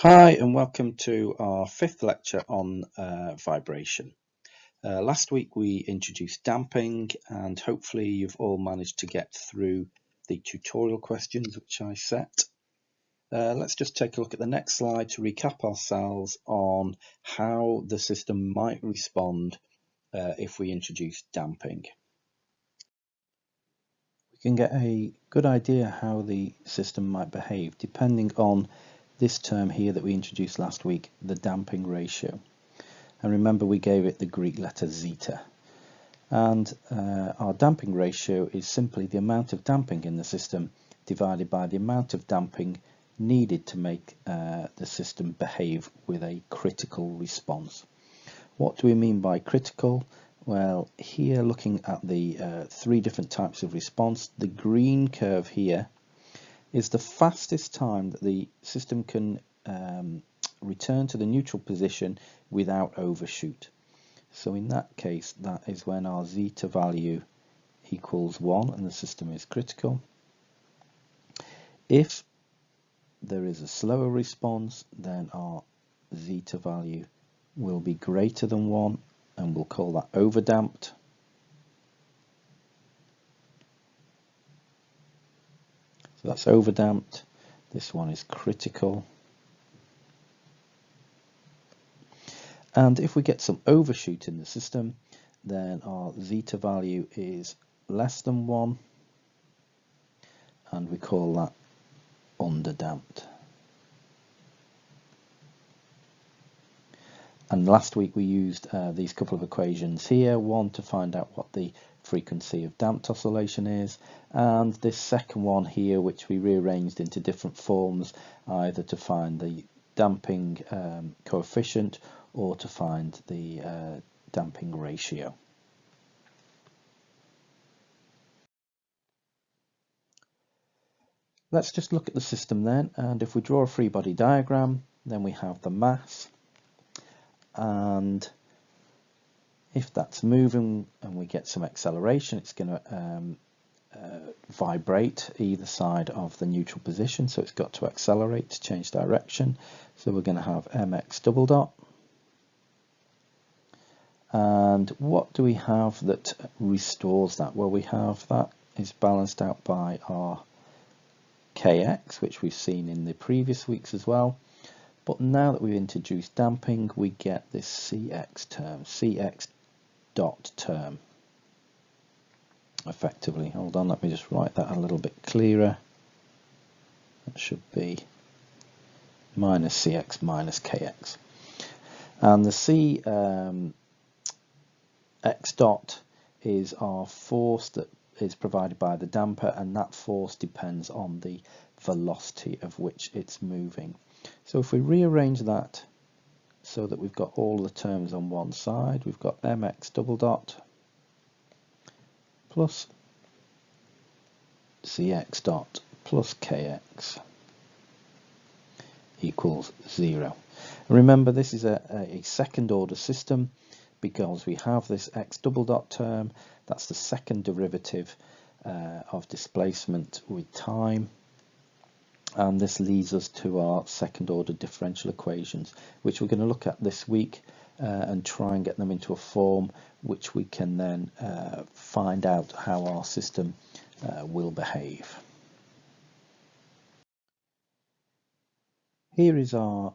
Hi and welcome to our fifth lecture on vibration. Last week we introduced damping and hopefully you've all managed to get through the tutorial questions which I set. Let's just take a look at the next slide to recap ourselves on how the system might respond if we introduce damping. We can get a good idea how the system might behave depending on this term here that we introduced last week, the damping ratio. And remember we gave it the Greek letter zeta. And our damping ratio is simply the amount of damping in the system divided by the amount of damping needed to make the system behave with a critical response. What do we mean by critical? Well, here looking at the three different types of response, the green curve here is the fastest time that the system can return to the neutral position without overshoot. So in that case, that is when our zeta value equals 1 and the system is critical. If there is a slower response, then our zeta value will be greater than 1 and we'll call that overdamped. So that's overdamped. This one is critical. And if we get some overshoot in the system, then our zeta value is less than 1 and we call that underdamped. And last week we used these couple of equations here, one to find out what the frequency of damped oscillation is, and this second one here which we rearranged into different forms, either to find the damping coefficient or to find the damping ratio. Let's just look at the system then, and if we draw a free body diagram, then we have the mass, and if that's moving and we get some acceleration, it's going to vibrate either side of the neutral position, so it's got to accelerate to change direction. So we're going to have mx double dot. And what do we have that restores that? Well, we have that is balanced out by our kx, which we've seen in the previous weeks as well. But now that we've introduced damping, we get this cx term, cx dot term, effectively. Hold on, let me just write that a little bit clearer. That should be minus cx minus kx. And the c x dot is our force that is provided by the damper, and that force depends on the velocity of which it's moving. So if we rearrange that so that we've got all the terms on one side, we've got mx double dot plus cx dot plus kx equals 0. And remember, this is a second order system because we have this x double dot term. That's the second derivative of displacement with time, and this leads us to our second order differential equations, which we're going to look at this week and try and get them into a form which we can then find out how our system will behave. Here is our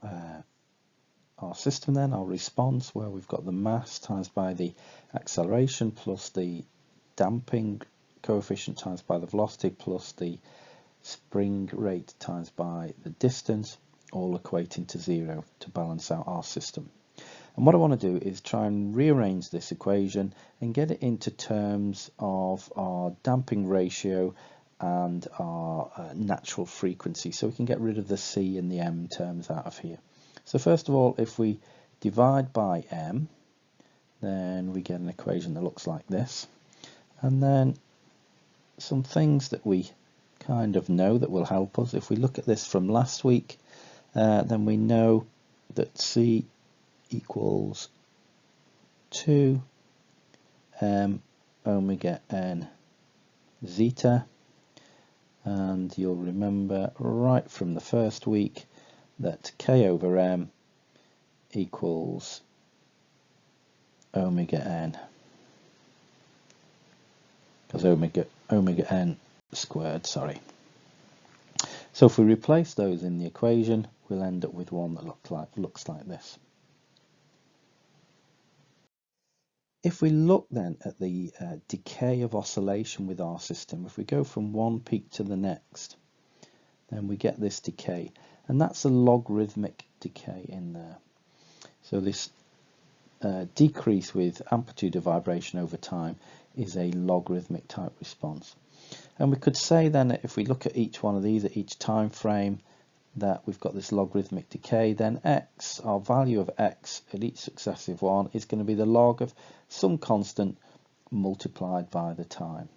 system then, our response, where we've got the mass times by the acceleration plus the damping coefficient times by the velocity plus the spring rate times by the distance, all equating to 0 to balance out our system. And what I want to do is try and rearrange this equation and get it into terms of our damping ratio and our natural frequency, so we can get rid of the c and the m terms out of here. So first of all, if we divide by m, then we get an equation that looks like this. And then some things that we kind of know that will help us. If we look at this from last week, then we know that c equals 2 m omega n zeta. And you'll remember right from the first week that k over m equals omega n, because omega n squared, sorry. So if we replace those in the equation, we'll end up with one that looks like this. If we look then at the decay of oscillation with our system, if we go from one peak to the next, then we get this decay, and that's a logarithmic decay in there. So this decrease with amplitude of vibration over time is a logarithmic type response. And we could say then that if we look at each one of these at each time frame, that we've got this logarithmic decay, then x, our value of x at each successive one, is going to be the log of some constant multiplied by the time.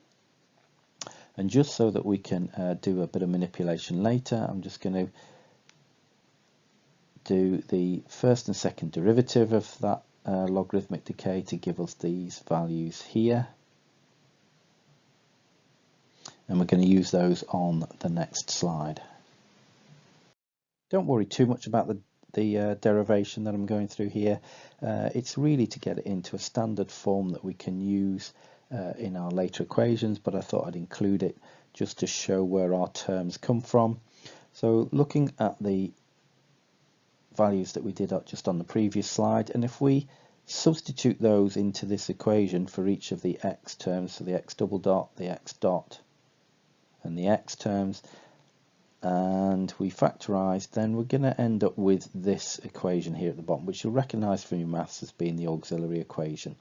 And just so that we can do a bit of manipulation later, I'm just going to do the first and second derivative of that logarithmic decay to give us these values here. And we're going to use those on the next slide. Don't worry too much about the derivation that I'm going through here. It's really to get it into a standard form that we can use in our later equations, but I thought I'd include it just to show where our terms come from. So looking at the values that we did just on the previous slide, and if we substitute those into this equation for each of the x terms, so the x double dot, the x dot, and the x terms, and we factorize, then we're going to end up with this equation here at the bottom, which you'll recognize from your maths as being the auxiliary equation.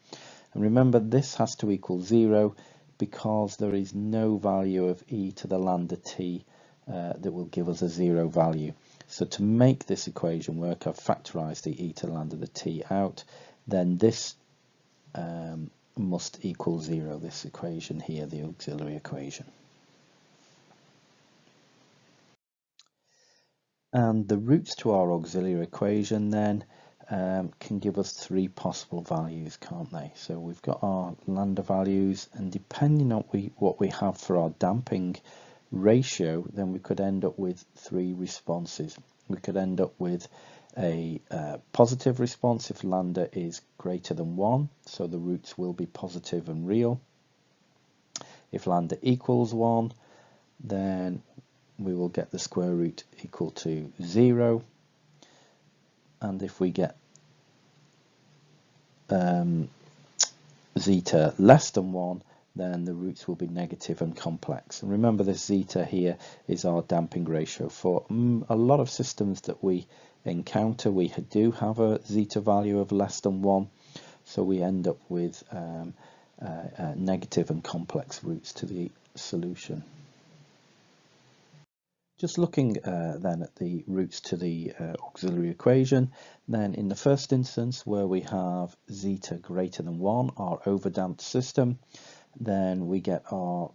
And remember, this has to equal 0 because there is no value of e to the lambda t that will give us a 0 value. So to make this equation work, I've factorized the e to the lambda the t out. Then this must equal 0, this equation here, the auxiliary equation. And the roots to our auxiliary equation then can give us three possible values, can't they? So we've got our lambda values, and depending on what we have for our damping ratio, then we could end up with three responses. We could end up with a positive response if lambda is greater than 1, so the roots will be positive and real. If lambda equals 1, then we will get the square root equal to 0, and if we get zeta less than 1, then the roots will be negative and complex. And remember, this zeta here is our damping ratio. For a lot of systems that we encounter, we do have a zeta value of less than 1, so we end up with negative and complex roots to the solution. Just looking then at the roots to the auxiliary equation, then in the first instance where we have zeta greater than 1, our overdamped system, then we get our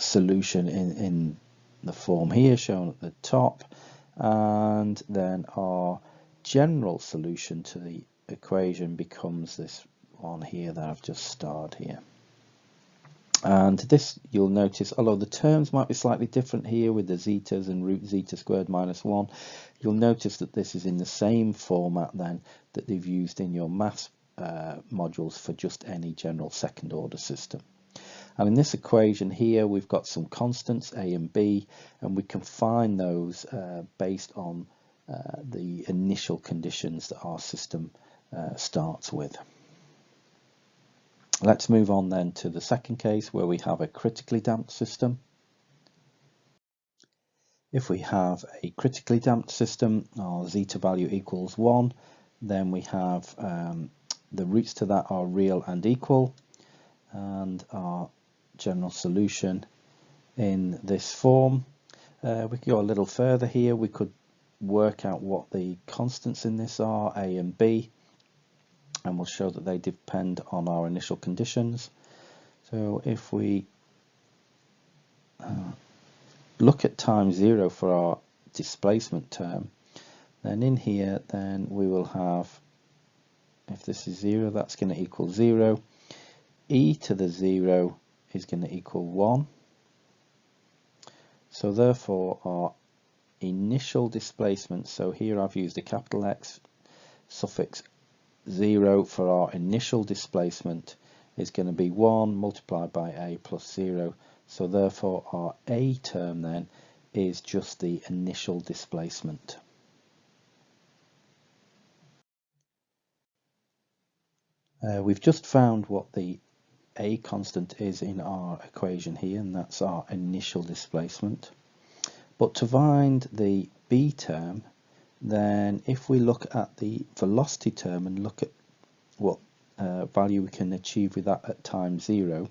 solution in the form here shown at the top, and then our general solution to the equation becomes this one here that I've just starred here. And this, you'll notice, although the terms might be slightly different here with the zetas and root zeta squared minus 1, you'll notice that this is in the same format then that they've used in your maths modules for just any general second order system. And in this equation here, we've got some constants, a and b, and we can find those based on the initial conditions that our system starts with. Let's move on then to the second case where we have a critically damped system. If we have a critically damped system, our zeta value equals 1, then we have the roots to that are real and equal, and our general solution in this form. We could go a little further here. We could work out what the constants in this are, a and b, and we'll show that they depend on our initial conditions. So if we look at time 0 for our displacement term, then in here then we will have, if this is 0, that's going to equal 0. E to the 0 is going to equal 1. So therefore our initial displacement, so here I've used a capital X suffix 0 for our initial displacement, is going to be 1 multiplied by a plus 0. So therefore our a term then is just the initial displacement. We've just found what the a constant is in our equation here, and that's our initial displacement. But to find the b term, then if we look at the velocity term and look at what value we can achieve with that at time 0,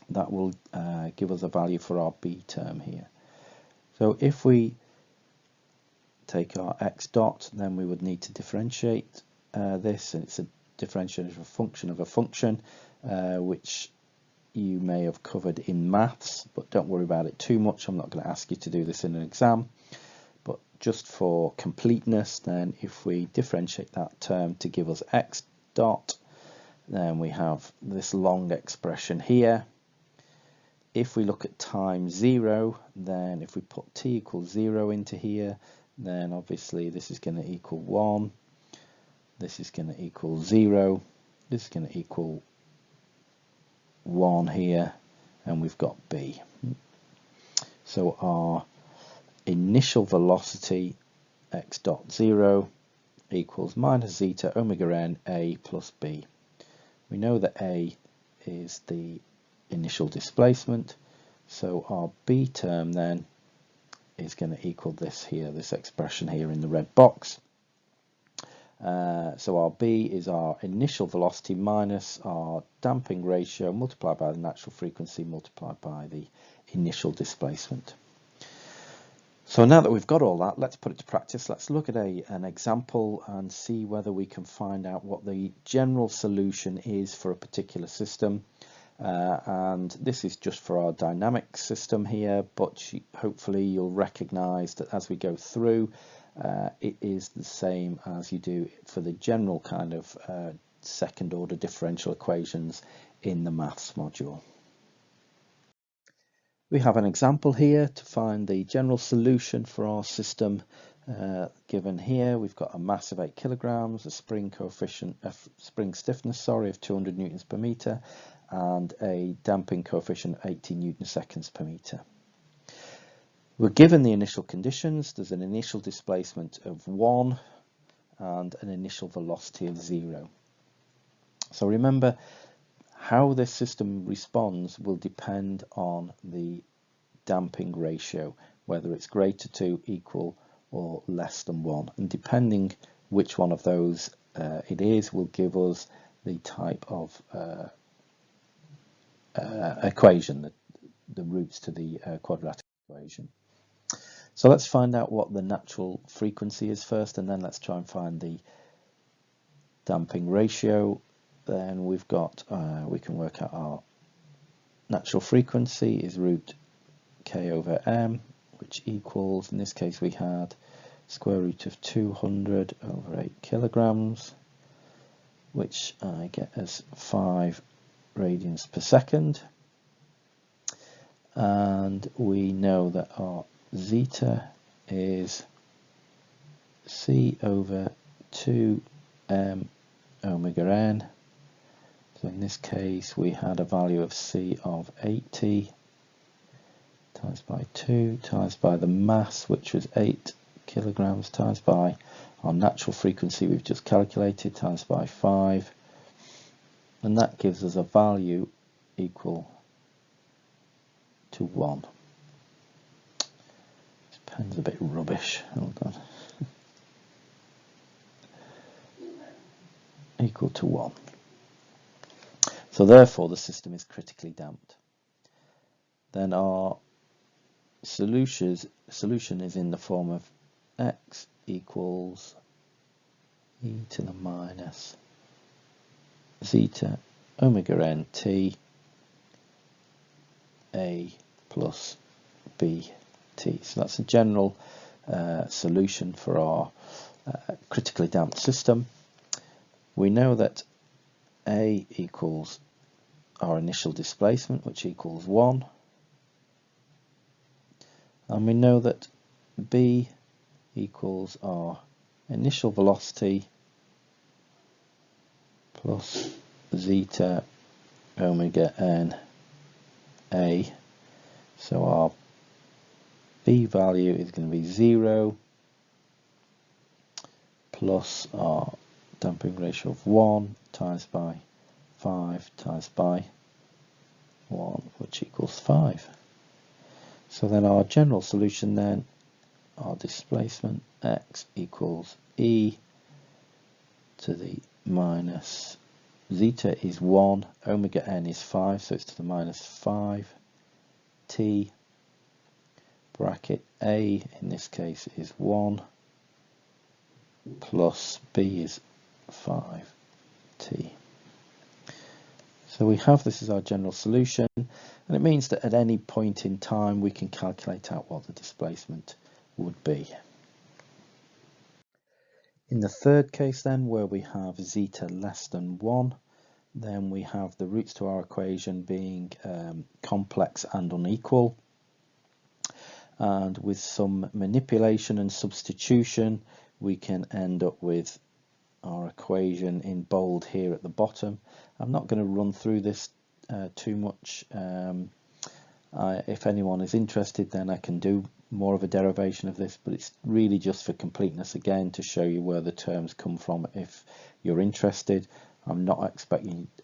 that will give us a value for our b term here. So if we take our x dot, then we would need to differentiate this, and it's a differentiation of a function, which you may have covered in maths, but don't worry about it too much. I'm not going to ask you to do this in an exam, but just for completeness, then if we differentiate that term to give us x dot, then we have this long expression here. If we look at time 0, then if we put t equals 0 into here, then obviously this is going to equal 1, this is going to equal 0, this is going to equal 1 here, and we've got b. So our initial velocity x dot 0 equals minus zeta omega n a plus b. We know that a is the initial displacement, so our b term then is going to equal this here, this expression here in the red box. So our b is our initial velocity minus our damping ratio multiplied by the natural frequency multiplied by the initial displacement. So now that we've got all that, let's put it to practice. Let's look at an example and see whether we can find out what the general solution is for a particular system. And this is just for our dynamic system here, but hopefully you'll recognize that as we go through, it is the same as you do for the general kind of second order differential equations in the maths module. We have an example here to find the general solution for our system given here. We've got a mass of 8 kilograms, a spring stiffness of 200 newtons per meter, and a damping coefficient of 80 newton seconds per meter. We're given the initial conditions. There's an initial displacement of 1 and an initial velocity of 0. So remember, how this system responds will depend on the damping ratio, whether it's greater to, equal, or less than 1. And depending which one of those it is, will give us the type of equation, the roots to the quadratic equation. So let's find out what the natural frequency is first, and then let's try and find the damping ratio. Then we've got, we can work out our natural frequency is root k over m, which equals, in this case we had square root of 200 over 8 kilograms, which I get as 5 radians per second. And we know that our zeta is c over 2m omega n. So in this case we had a value of c of 80 times by 2 times by the mass, which was 8 kilograms, times by our natural frequency we've just calculated, times by 5, and that gives us a value equal to 1. This pen's a bit rubbish, hold on. Equal to 1. So therefore the system is critically damped. Then our solution is in the form of x equals e to the minus zeta omega n t a plus b t. So that's a general solution for our critically damped system. We know that a equals our initial displacement, which equals 1, and we know that B equals our initial velocity plus zeta omega n A. So our B value is going to be 0 plus our damping ratio of 1 times by 5 times by 1, which equals 5. So then our general solution then, our displacement x equals e to the minus zeta is 1, omega n is 5, so it's to the minus 5 t, bracket a in this case is 1 plus b is 5t. So we have this as our general solution, and it means that at any point in time we can calculate out what the displacement would be. In the third case then, where we have zeta less than 1, then we have the roots to our equation being complex and unequal, and with some manipulation and substitution we can end up with our equation in bold here at the bottom. I'm not going to run through this too much. If anyone is interested, then I can do more of a derivation of this, but it's really just for completeness again to show you where the terms come from if you're interested. I'm not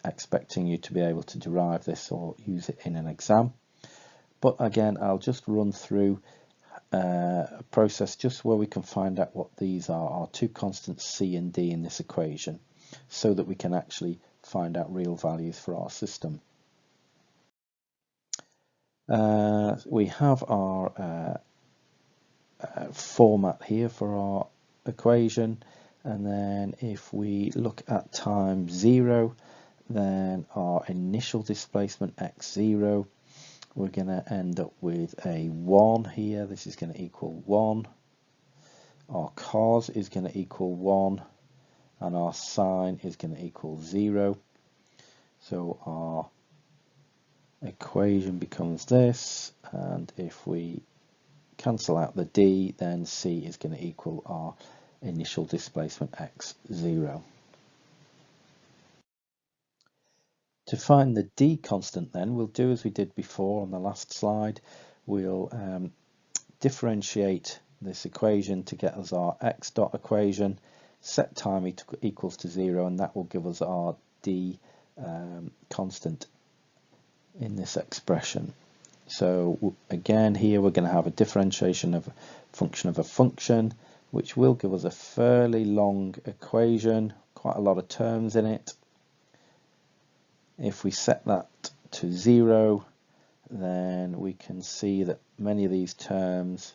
expecting you to be able to derive this or use it in an exam, but again I'll just run through a process just where we can find out what these are, our two constants c and d in this equation, so that we can actually find out real values for our system. We have our format here for our equation, and then if we look at time 0, then our initial displacement x0, we're going to end up with a 1 here. This is going to equal 1. Our cos is going to equal 1, and our sine is going to equal 0. So our equation becomes this, and if we cancel out the d, then c is going to equal our initial displacement x0. To find the d constant then, we'll do as we did before on the last slide. We'll differentiate this equation to get us our x dot equation, set time equals to 0, and that will give us our d constant in this expression. So again here we're going to have a differentiation of a function, which will give us a fairly long equation, quite a lot of terms in it. If we set that to 0, then we can see that many of these terms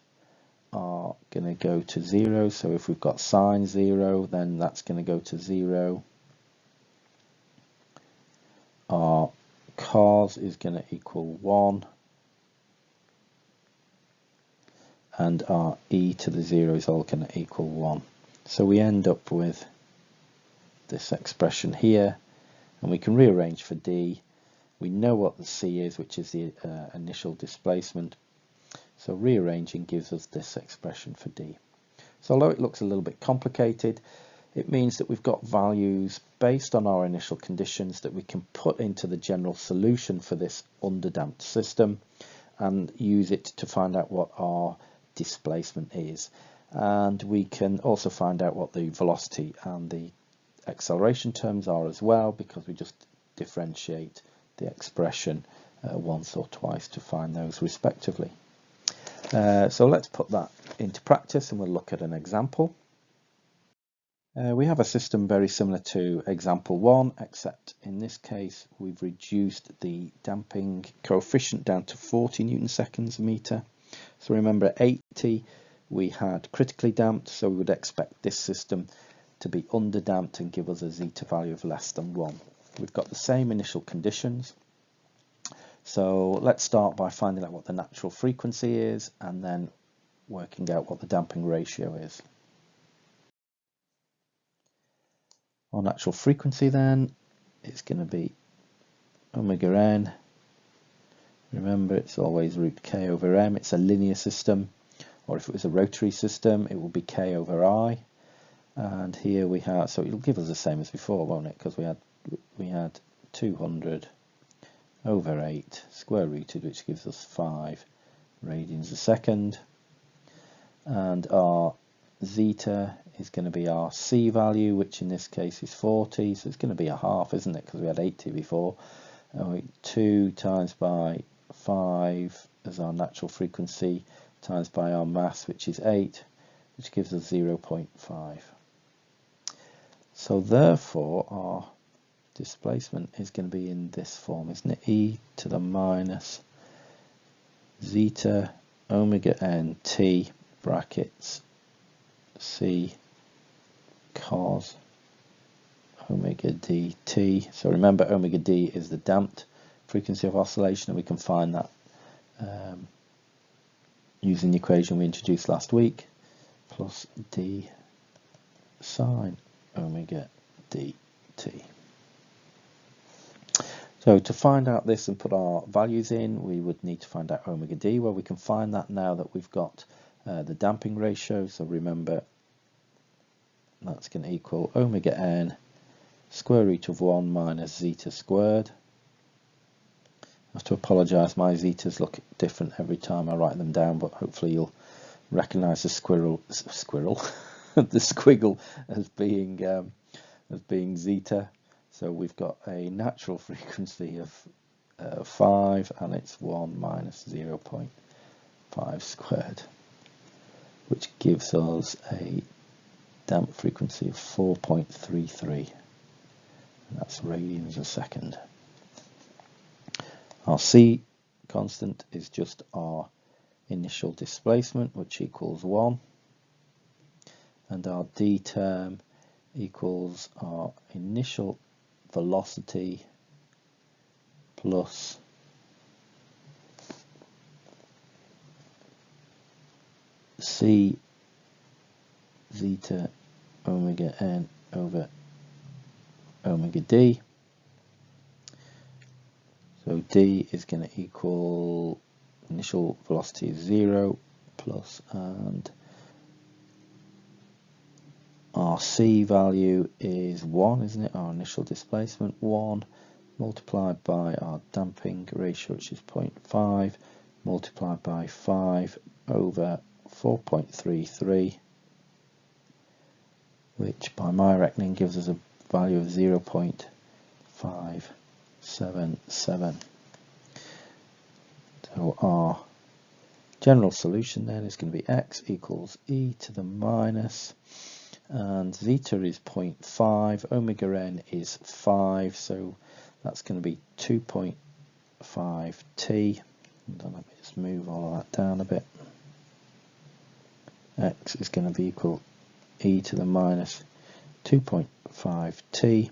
are going to go to 0. So if we've got sine 0, then that's going to go to 0. Our cos is going to equal 1. And our e to the 0 is all going to equal 1. So we end up with this expression here, and we can rearrange for d. We know what the c is, which is the initial displacement. So rearranging gives us this expression for d. So although it looks a little bit complicated, it means that we've got values based on our initial conditions that we can put into the general solution for this underdamped system and use it to find out what our displacement is. And we can also find out what the velocity and the acceleration terms are as well, because we just differentiate the expression once or twice to find those respectively. So let's put that into practice and we'll look at an example. We have a system very similar to example 1, except in this case we've reduced the damping coefficient down to 40 newton seconds a meter. So remember at 80 we had critically damped, so we would expect this system to be underdamped and give us a zeta value of less than 1. We've got the same initial conditions, so let's start by finding out what the natural frequency is and then working out what the damping ratio is. Our natural frequency then is going to be omega n. Remember, it's always root k over m. It's a linear system. or if it was a rotary system, it would be K over I. And here we have, so it'll give us the same as before, won't it? Because we had 200 over 8 square rooted, which gives us 5 radians a second. And our zeta is going to be our C value, which in this case is 40, so it's going to be a half, isn't it? Because we had 80 before. 2 times by 5 as our natural frequency times by our mass, which is 8, which gives us 0.5. So therefore our displacement is going to be in this form, isn't it? E to the minus zeta omega n t brackets C cos omega dt. So remember, omega d is the damped frequency of oscillation, and we can find that using the equation we introduced last week, plus d sine omega dt. So to find out this and put our values in, we would need to find out omega d. Well, we can find that now that we've got the damping ratio. So remember, that's going to equal omega n square root of 1 minus zeta squared. I have to apologise, my zetas look different every time I write them down, but hopefully you'll recognise the the squiggle as being zeta. So we've got a natural frequency of 5, and it's 1 minus 0.5 squared, which gives us a damped frequency of 4.33, and that's radians a second. Our C constant is just our initial displacement, which equals 1, and our D term equals our initial velocity plus C zeta omega n over omega d. So d is going to equal initial velocity is 0 plus, and our C value is 1, isn't it? Our initial displacement 1 multiplied by our damping ratio, which is 0.5, multiplied by 5 over 4.33, which by my reckoning gives us a value of 0.577. So our general solution then is going to be x equals e to the minus, and zeta is 0.5, omega n is 5, so that's going to be 2.5t. And let me just move all of that down a bit. X is going to be equal e to the minus 2.5t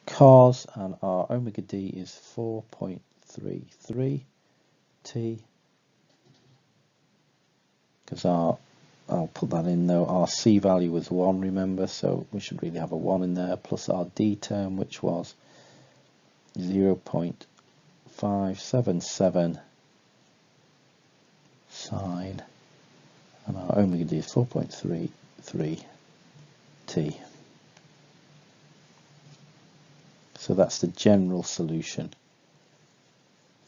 cos, and our omega d is 4.33t, because I'll put that in though, our C value was 1, remember, so we should really have a 1 in there, plus our D term, which was 0.577 sine, and our omega d is 4.33t. So that's the general solution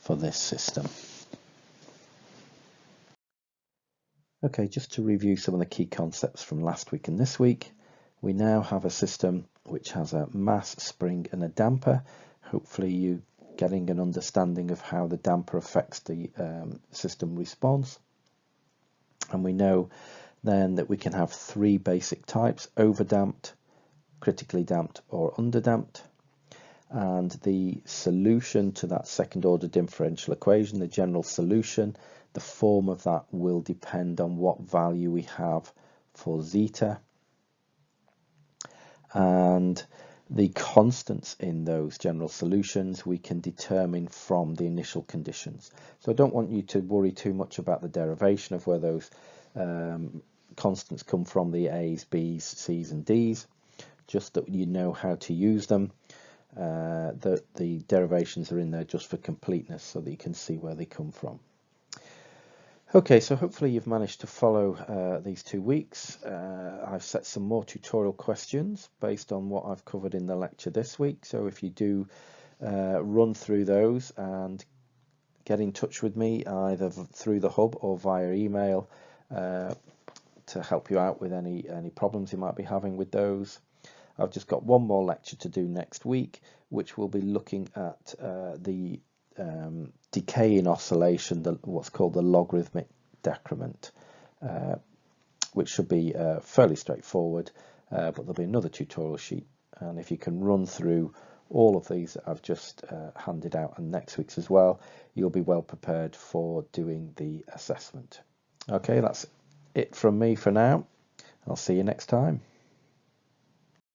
for this system. Okay, just to review some of the key concepts from last week and this week, we now have a system which has a mass, spring and a damper. Hopefully you getting an understanding of how the damper affects the system response. And we know then that we can have 3 basic types: overdamped, critically damped or underdamped. And the solution to that second order differential equation, the general solution, the form of that will depend on what value we have for zeta, and the constants in those general solutions we can determine from the initial conditions. So I don't want you to worry too much about the derivation of where those constants come from, the A's, B's, C's and D's, just that you know how to use them. The derivations are in there just for completeness so that you can see where they come from. Okay, so hopefully you've managed to follow these 2 weeks. I've set some more tutorial questions based on what I've covered in the lecture this week. So if you do run through those and get in touch with me either through the hub or via email to help you out with any problems you might be having with those. I've just got one more lecture to do next week, which will be looking at the decaying oscillation, what's called the logarithmic decrement, which should be fairly straightforward, but there'll be another tutorial sheet, and if you can run through all of these that I've just handed out and next week's as well, you'll be well prepared for doing the assessment. Okay, that's it from me for now. I'll see you next time.